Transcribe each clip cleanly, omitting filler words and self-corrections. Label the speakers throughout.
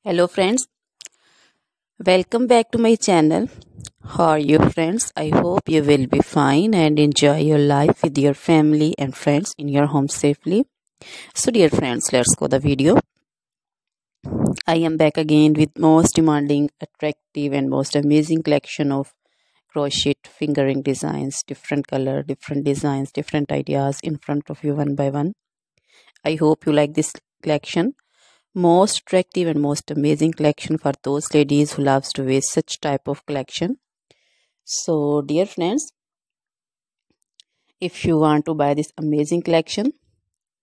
Speaker 1: Hello friends, welcome back to my channel. How are you friends? I hope you will be fine and enjoy your life with your family and friends in your home safely. So dear friends, let's go the video. I am back again with most demanding, attractive and most amazing collection of crochet fingering designs, different color, different designs, different ideas in front of you one by one. I hope you like this collection. Most attractive and most amazing collection for those ladies who loves to wear such type of collection. So dear friends, if you want to buy this amazing collection,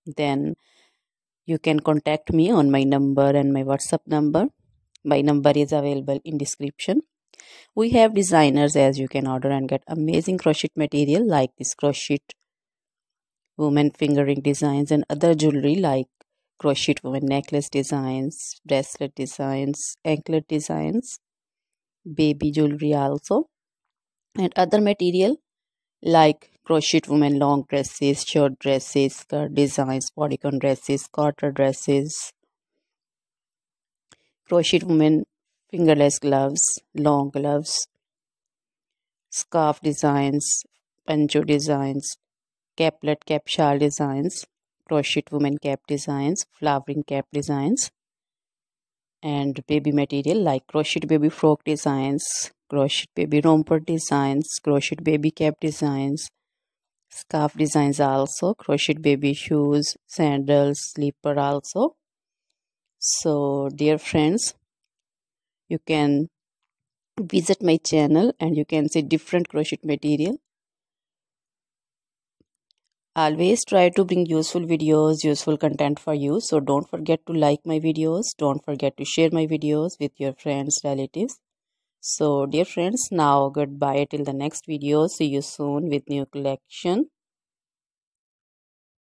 Speaker 1: then you can contact me on my number and my WhatsApp number. My number is available in description. We have designers as you can order and get amazing crochet material like this crochet woman fingering designs and other jewelry like crochet woman necklace designs, bracelet designs, anklet designs, baby jewelry also, and other material like crochet women long dresses, short dresses, skirt designs, bodycon dresses, garter dresses, crochet women fingerless gloves, long gloves, scarf designs, poncho designs, caplet cap shawl designs, crochet women cap designs, flowering cap designs, and baby material like crochet baby frock designs, crochet baby romper designs, crochet baby cap designs, scarf designs also, crochet baby shoes, sandals, slipper also. So dear friends, you can visit my channel and you can see different crochet material. Always try to bring useful videos, useful content for you. So don't forget to like my videos. Don't forget to share my videos with your friends, relatives. So dear friends, now goodbye till the next video. See you soon with new collection.